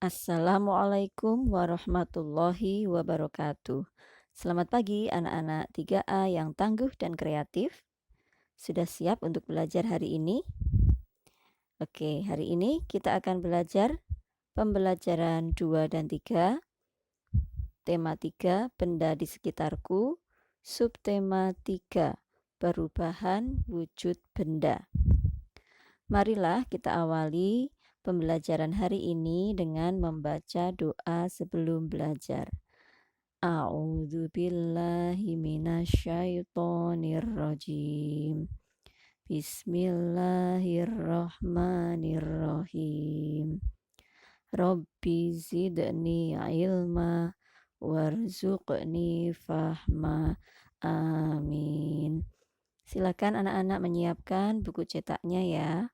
Assalamualaikum warahmatullahi wabarakatuh. Selamat pagi anak-anak 3A yang tangguh dan kreatif. Sudah siap untuk belajar hari ini? Oke, hari ini kita akan belajar pembelajaran 2 dan 3, tema 3, benda di sekitarku, subtema 3, perubahan wujud benda. Marilah kita awali pembelajaran hari ini dengan membaca doa sebelum belajar. A'udzu billahi minasyaitonir rajim. Bismillahirrahmanirrahim. Rabbi zidni ilma warzuqni fahma. Amin. Silakan anak-anak menyiapkan buku cetaknya ya.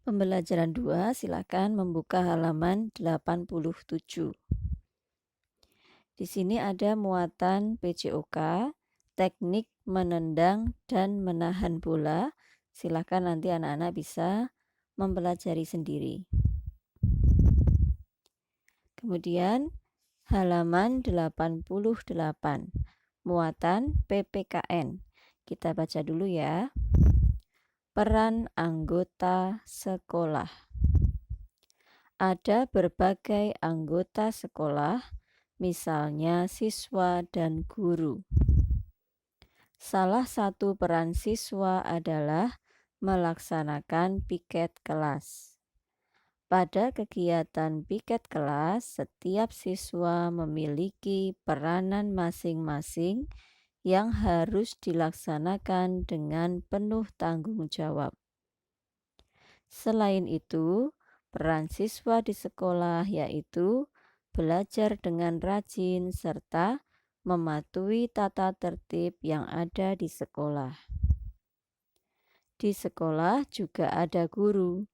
Pembelajaran 2, silakan membuka halaman 87. Di sini ada muatan PJOK, teknik menendang dan menahan bola. Silakan nanti anak-anak bisa mempelajari sendiri. Kemudian halaman 88, muatan PPKN. Kita baca dulu ya. Peran anggota sekolah. Ada berbagai anggota sekolah, misalnya siswa dan guru. Salah satu peran siswa adalah melaksanakan piket kelas. Pada kegiatan piket kelas, setiap siswa memiliki peranan masing-masing yang harus dilaksanakan dengan penuh tanggung jawab. Selain itu, peran siswa di sekolah yaitu belajar dengan rajin serta mematuhi tata tertib yang ada di sekolah. Di sekolah juga ada guru.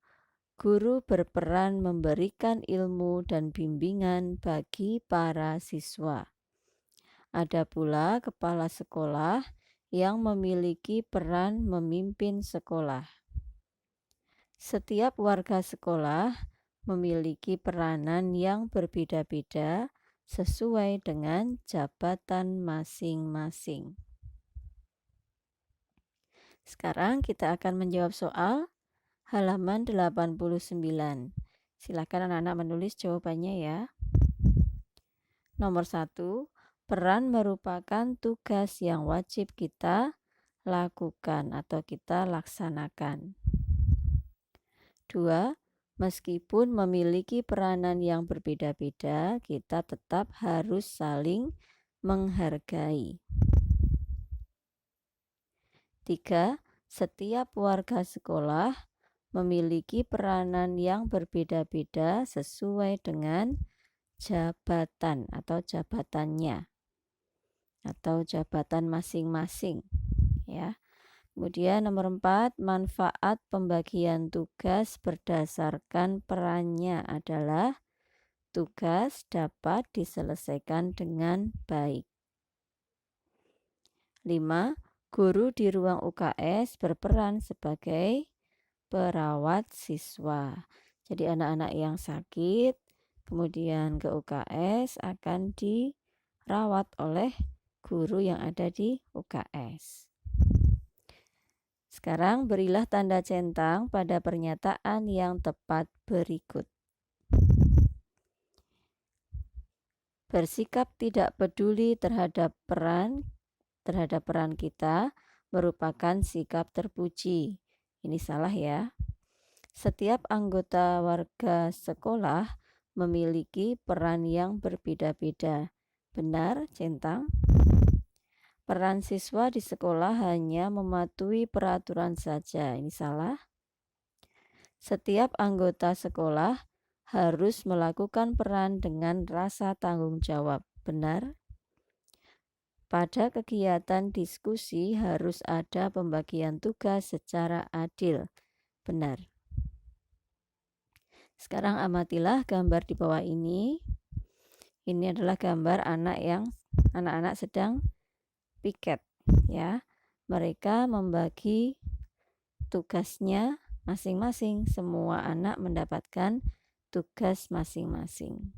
Guru berperan memberikan ilmu dan bimbingan bagi para siswa. Ada pula kepala sekolah yang memiliki peran memimpin sekolah. Setiap warga sekolah memiliki peranan yang berbeda-beda sesuai dengan jabatan masing-masing. Sekarang kita akan menjawab soal halaman 89. Silakan anak-anak menulis jawabannya ya. Nomor 1. Peran merupakan tugas yang wajib kita lakukan atau kita laksanakan. 2. Meskipun memiliki peranan yang berbeda-beda, kita tetap harus saling menghargai. 3. Setiap warga sekolah memiliki peranan yang berbeda-beda sesuai dengan jabatan atau jabatannya atau jabatan masing-masing ya. Kemudian nomor 4, manfaat pembagian tugas berdasarkan perannya adalah tugas dapat diselesaikan dengan baik. 5, guru di ruang UKS berperan sebagai perawat siswa. Jadi anak-anak yang sakit kemudian ke UKS akan dirawat oleh guru yang ada di UKS. Sekarang berilah tanda centang pada pernyataan yang tepat berikut. Bersikap tidak peduli terhadap peran kita merupakan sikap terpuji. Ini salah ya. Setiap anggota warga sekolah memiliki peran yang berbeda-beda. Benar, centang. Peran siswa di sekolah hanya mematuhi peraturan saja. Ini salah. Setiap anggota sekolah harus melakukan peran dengan rasa tanggung jawab. Benar. Pada kegiatan diskusi harus ada pembagian tugas secara adil. Benar. Sekarang amatilah gambar di bawah ini. Ini adalah gambar anak-anak sedang piket ya. Mereka membagi tugasnya masing-masing. Semua anak mendapatkan tugas masing-masing.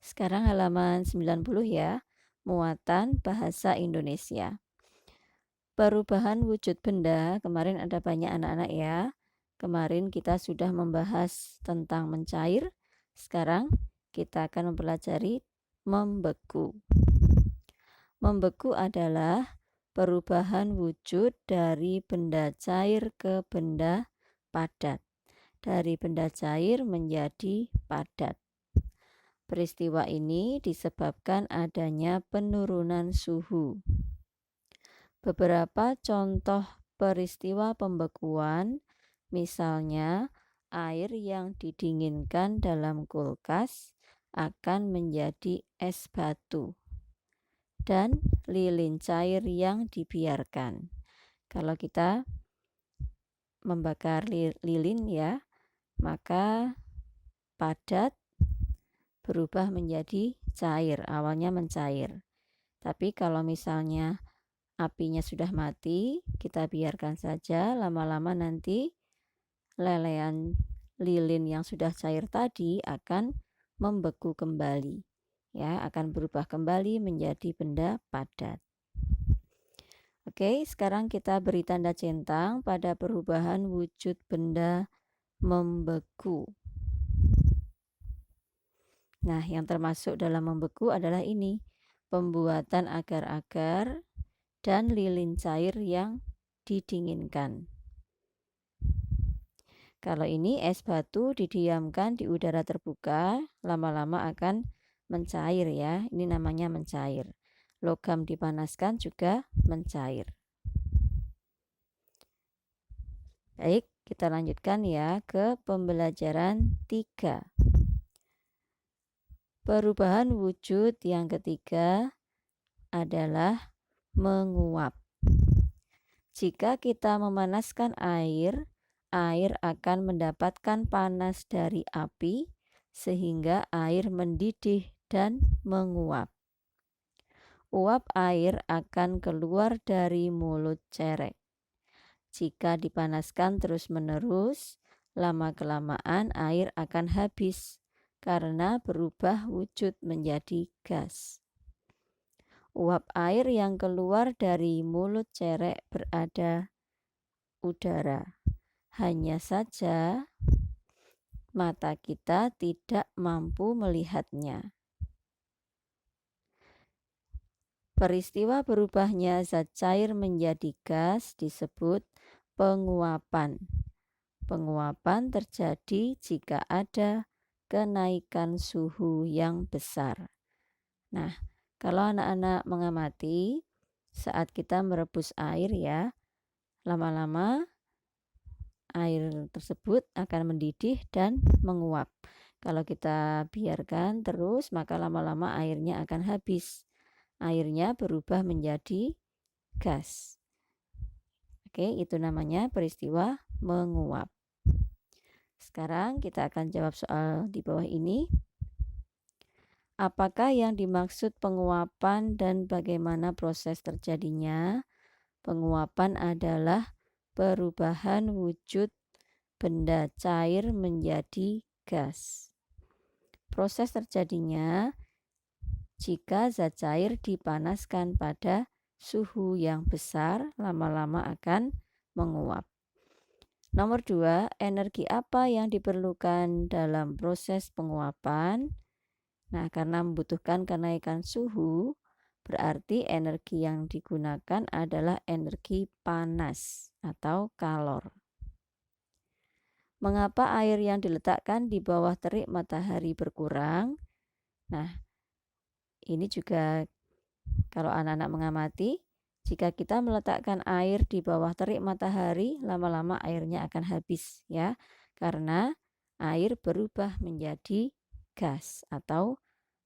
Sekarang halaman 90 ya, muatan bahasa Indonesia. Perubahan wujud benda, kemarin ada banyak anak-anak ya. Kemarin kita sudah membahas tentang mencair, sekarang kita akan mempelajari membeku. Membeku adalah perubahan wujud dari benda cair ke benda padat, dari benda cair menjadi padat. Peristiwa ini disebabkan adanya penurunan suhu. Beberapa contoh peristiwa pembekuan, misalnya air yang didinginkan dalam kulkas akan menjadi es batu, dan lilin cair yang dibiarkan. Kalau kita membakar lilin ya, maka padat berubah menjadi cair, awalnya mencair. Tapi kalau misalnya apinya sudah mati, kita biarkan saja, lama-lama nanti lelehan lilin yang sudah cair tadi akan membeku kembali. Ya, akan berubah kembali menjadi benda padat. Oke, sekarang kita beri tanda centang pada perubahan wujud benda membeku. Nah, yang termasuk dalam membeku adalah ini, pembuatan agar-agar dan lilin cair yang didinginkan. Kalau ini es batu didiamkan di udara terbuka, lama-lama akan mencair ya, ini namanya mencair. Logam dipanaskan juga mencair. Baik, kita lanjutkan ya ke pembelajaran 3. Perubahan wujud yang ketiga adalah menguap. Jika kita memanaskan air, air akan mendapatkan panas dari api sehingga air mendidih dan menguap. Uap air akan keluar dari mulut cerek. Jika dipanaskan terus-menerus, lama-kelamaan air akan habis karena berubah wujud menjadi gas. Uap air yang keluar dari mulut cerek berada udara. Hanya saja mata kita tidak mampu melihatnya. Peristiwa berubahnya zat cair menjadi gas disebut penguapan. Penguapan terjadi jika ada kenaikan suhu yang besar. Nah, kalau anak-anak mengamati saat kita merebus air ya, lama-lama air tersebut akan mendidih dan menguap. Kalau kita biarkan terus, maka lama-lama airnya akan habis. Airnya berubah menjadi gas. Oke, itu namanya peristiwa menguap. Sekarang kita akan jawab soal di bawah ini. Apakah yang dimaksud penguapan dan bagaimana proses terjadinya? Penguapan adalah perubahan wujud benda cair menjadi gas. Proses terjadinya jika zat cair dipanaskan pada suhu yang besar, lama-lama akan menguap. Nomor 2, energi apa yang diperlukan dalam proses penguapan? Nah, karena membutuhkan kenaikan suhu, berarti energi yang digunakan adalah energi panas atau kalor. Mengapa air yang diletakkan di bawah terik matahari berkurang? Nah, ini juga kalau anak-anak mengamati, jika kita meletakkan air di bawah terik matahari, lama-lama airnya akan habis ya, karena air berubah menjadi gas atau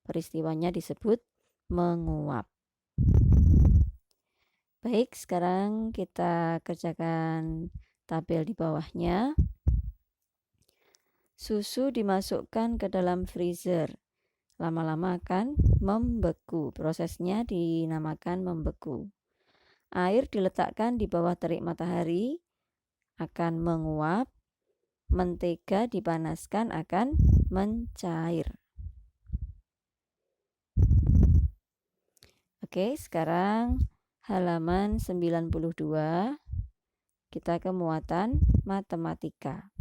peristiwanya disebut menguap. Baik, sekarang kita kerjakan tabel di bawahnya. Susu dimasukkan ke dalam freezer. Lama-lama akan membeku. Prosesnya dinamakan membeku. Air diletakkan di bawah terik matahari akan menguap, mentega dipanaskan akan mencair. Oke, sekarang halaman 92, kita ke muatan matematika.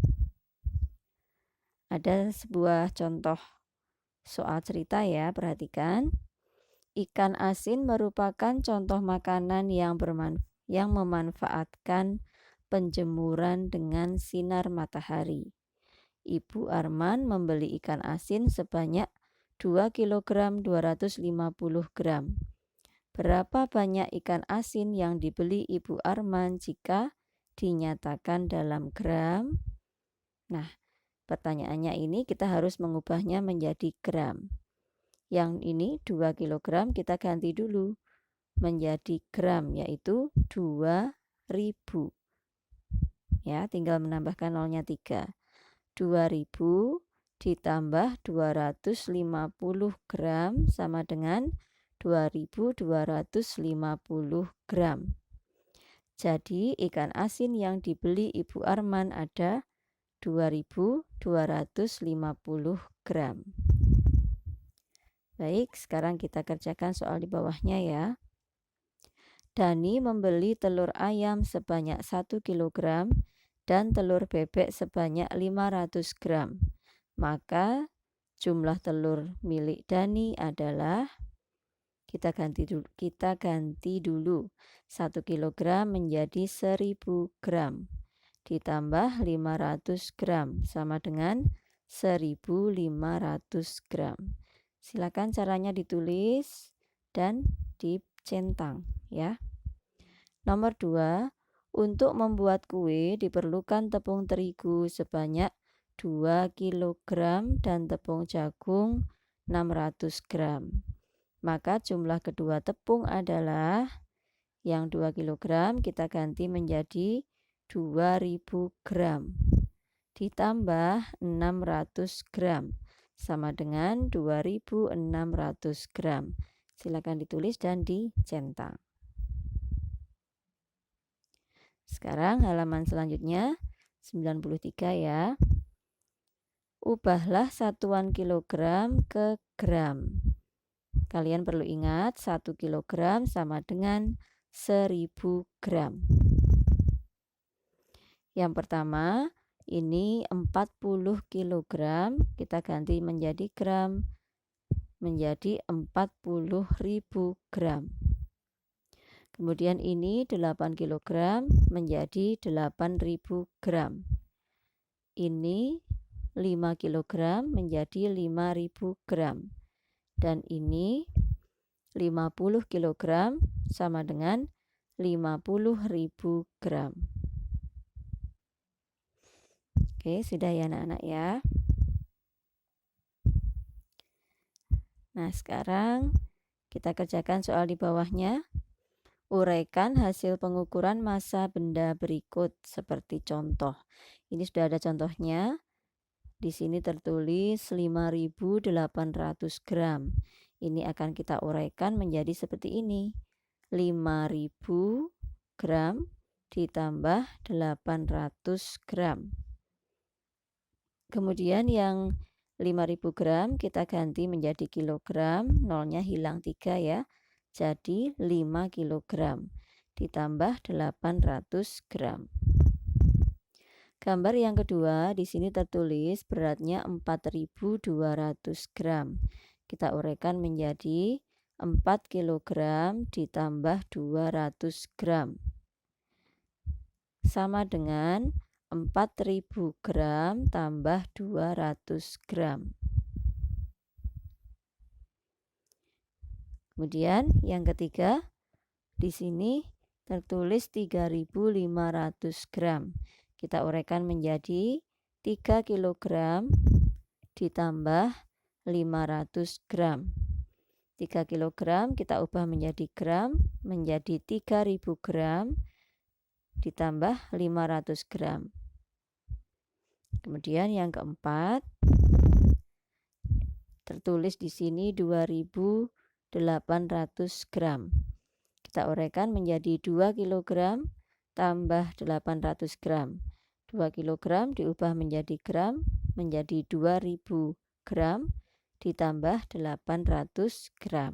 Ada sebuah contoh soal cerita ya, perhatikan. Ikan asin merupakan contoh makanan yang memanfaatkan penjemuran dengan sinar matahari. Ibu Arman membeli ikan asin sebanyak 2 kg 250 gram. Berapa banyak ikan asin yang dibeli Ibu Arman jika dinyatakan dalam gram? Nah, pertanyaannya ini kita harus mengubahnya menjadi gram. Yang ini 2 kg kita ganti dulu menjadi gram, yaitu 2000. Ya, tinggal menambahkan nolnya 3. 2000 ditambah 250 gram sama dengan 2250 gram. Jadi ikan asin yang dibeli Ibu Arman ada 2250 gram. Baik, sekarang kita kerjakan soal di bawahnya ya. Dani membeli telur ayam sebanyak 1 kg dan telur bebek sebanyak 500 gram. Maka jumlah telur milik Dani adalah, kita ganti dulu 1 kg menjadi 1000 gram ditambah 500 gram sama dengan 1500 gram. Silakan caranya ditulis dan dicentang ya. Nomor 2, untuk membuat kue diperlukan tepung terigu sebanyak 2 kg dan tepung jagung 600 gram. Maka jumlah kedua tepung adalah, yang 2 kg kita ganti menjadi 2000 gram ditambah 600 gram sama dengan 2600 gram. Silakan ditulis dan dicentang. Sekarang halaman selanjutnya 93 ya. Ubahlah satuan kilogram ke gram. Kalian perlu ingat 1 kilogram sama dengan 1000 gram. Yang pertama, ini 40 kg, kita ganti menjadi gram, menjadi 40.000 gram. Kemudian ini 8 kg menjadi 8.000 gram. Ini 5 kg menjadi 5.000 gram. Dan ini 50 kg sama dengan 50.000 gram. Oke, sudah ya anak-anak ya. Nah, sekarang kita kerjakan soal di bawahnya. Uraikan hasil pengukuran massa benda berikut seperti contoh. Ini sudah ada contohnya. Di sini tertulis 5.800 gram. Ini akan kita uraikan menjadi seperti ini. 5.000 gram ditambah 800 gram. Kemudian yang 5.000 gram kita ganti menjadi kilogram, nolnya hilang 3 ya. Jadi 5 kilogram ditambah 800 gram. Gambar yang kedua, di sini tertulis beratnya 4.200 gram. Kita uraikan menjadi 4 kilogram ditambah 200 gram. Sama dengan 4.000 gram tambah 200 gram. Kemudian yang ketiga, di sini tertulis 3.500 gram. Kita uraikan menjadi 3 kilogram ditambah 500 gram. 3 kilogram kita ubah menjadi gram, menjadi 3.000 gram ditambah 500 gram. Kemudian yang keempat, tertulis di sini 2.800 gram. Kita uraikan menjadi 2 kg tambah 800 gram. 2 kg diubah menjadi gram, menjadi 2000 gram ditambah 800 gram.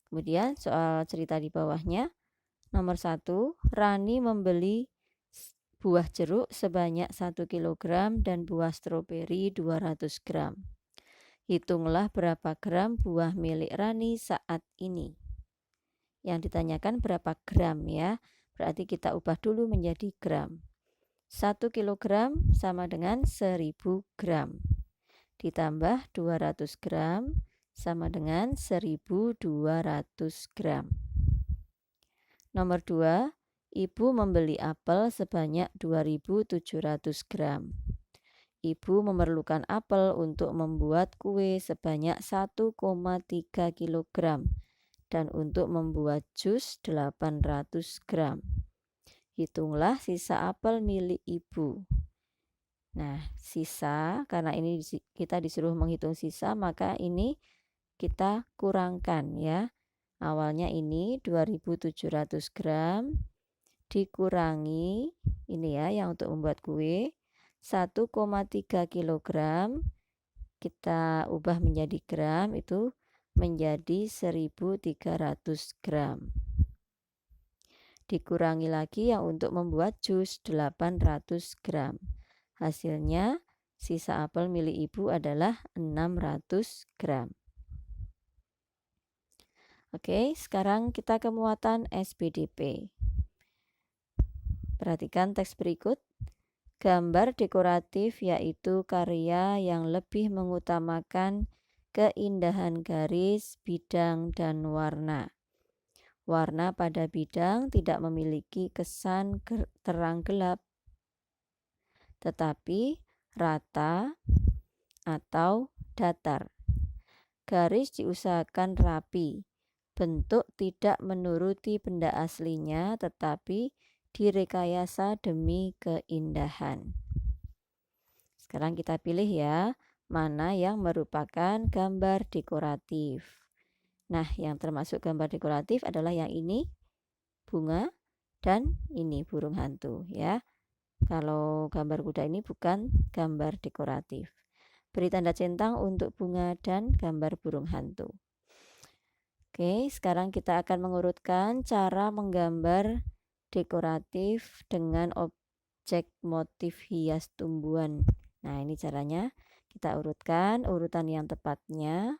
Kemudian soal cerita di bawahnya. Nomor 1, Rani membeli buah jeruk sebanyak 1 kg dan buah stroberi 200 gram. Hitunglah berapa gram buah milik Rani saat ini. Yang ditanyakan berapa gram ya. Berarti kita ubah dulu menjadi gram. 1 kg sama dengan 1000 gram. Ditambah 200 gram sama dengan 1200 gram. Nomor 2, Ibu membeli apel sebanyak 2700 gram. Ibu memerlukan apel untuk membuat kue sebanyak 1,3 kg dan untuk membuat jus 800 gram. Hitunglah sisa apel milik Ibu. Nah, sisa, karena ini kita disuruh menghitung sisa, maka ini kita kurangkan ya. Awalnya ini 2700 gram dikurangi ini ya yang untuk membuat kue 1,3 kg kita ubah menjadi gram itu menjadi 1300 gram. Dikurangi lagi yang untuk membuat jus 800 gram. Hasilnya sisa apel milik Ibu adalah 600 gram. Oke, sekarang kita ke muatan SPDP. Perhatikan teks berikut. Gambar dekoratif yaitu karya yang lebih mengutamakan keindahan garis, bidang, dan warna. Warna pada bidang tidak memiliki kesan terang gelap, tetapi rata atau datar. Garis diusahakan rapi. Bentuk tidak menuruti benda aslinya, tetapi direkayasa demi keindahan. Sekarang kita pilih ya, mana yang merupakan gambar dekoratif. Nah, yang termasuk gambar dekoratif adalah yang ini, bunga, dan ini burung hantu ya. Kalau gambar kuda ini bukan gambar dekoratif. Beri tanda centang untuk bunga dan gambar burung hantu. Oke, sekarang kita akan mengurutkan cara menggambar dekoratif dengan objek motif hias tumbuhan. Nah, ini caranya. Kita urutkan urutan yang tepatnya.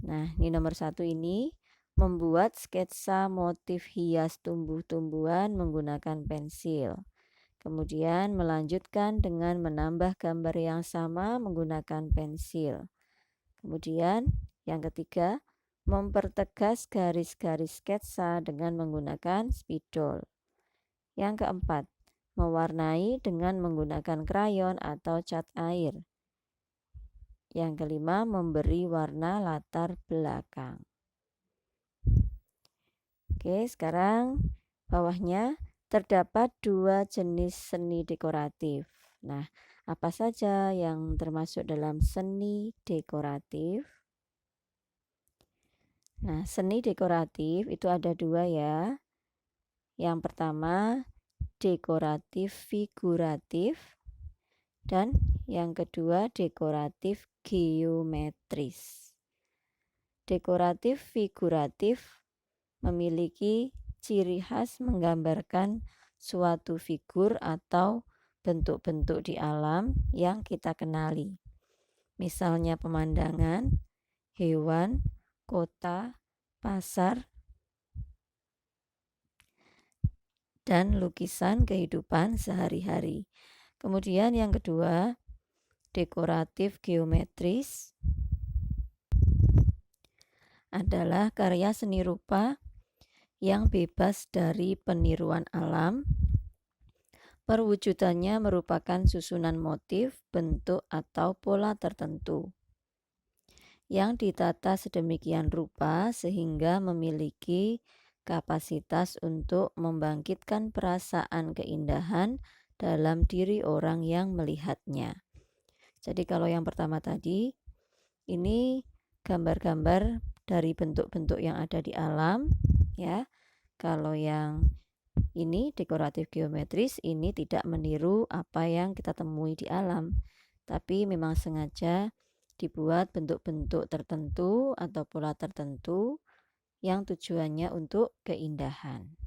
Nah, ini nomor 1 ini. Membuat sketsa motif hias tumbuh-tumbuhan menggunakan pensil. Kemudian melanjutkan dengan menambah gambar yang sama menggunakan pensil. Kemudian yang ketiga, mempertegas garis-garis sketsa dengan menggunakan spidol. Yang keempat, mewarnai dengan menggunakan krayon atau cat air. Yang kelima, memberi warna latar belakang. Oke, sekarang bawahnya terdapat 2 jenis seni dekoratif. Nah, apa saja yang termasuk dalam seni dekoratif? Nah, seni dekoratif itu ada 2 ya. Yang pertama, dekoratif figuratif. Dan yang kedua, dekoratif geometris. Dekoratif figuratif memiliki ciri khas menggambarkan suatu figur atau bentuk-bentuk di alam yang kita kenali. Misalnya pemandangan, hewan, kota, pasar, dan lukisan kehidupan sehari-hari. Kemudian yang kedua, dekoratif geometris adalah karya seni rupa yang bebas dari peniruan alam. Perwujudannya merupakan susunan motif, bentuk, atau pola tertentu yang ditata sedemikian rupa sehingga memiliki kapasitas untuk membangkitkan perasaan keindahan dalam diri orang yang melihatnya. Jadi kalau yang pertama tadi, ini gambar-gambar dari bentuk-bentuk yang ada di alam, ya. Kalau yang ini dekoratif geometris, ini tidak meniru apa yang kita temui di alam, tapi memang sengaja dibuat bentuk-bentuk tertentu atau pola tertentu yang tujuannya untuk keindahan.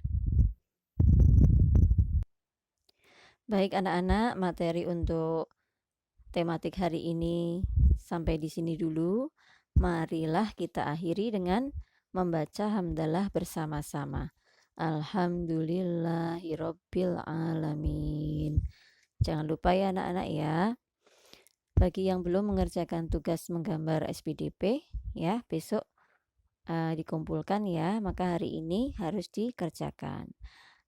Baik anak-anak, materi untuk tematik hari ini sampai di sini dulu. Marilah kita akhiri dengan membaca hamdalah bersama-sama. Alhamdulillahirabbil alamin. Jangan lupa ya anak-anak ya. Bagi yang belum mengerjakan tugas menggambar SPDP, ya besok dikumpulkan ya, maka hari ini harus dikerjakan.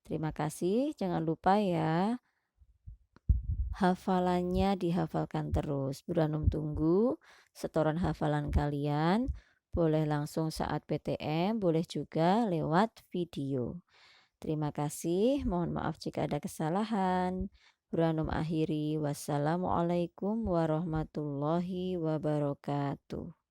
Terima kasih, jangan lupa ya, hafalannya dihafalkan terus. Buranum tunggu setoran hafalan kalian, boleh langsung saat PTM, boleh juga lewat video. Terima kasih, mohon maaf jika ada kesalahan. Buranum akhiri, wassalamualaikum warahmatullahi wabarakatuh.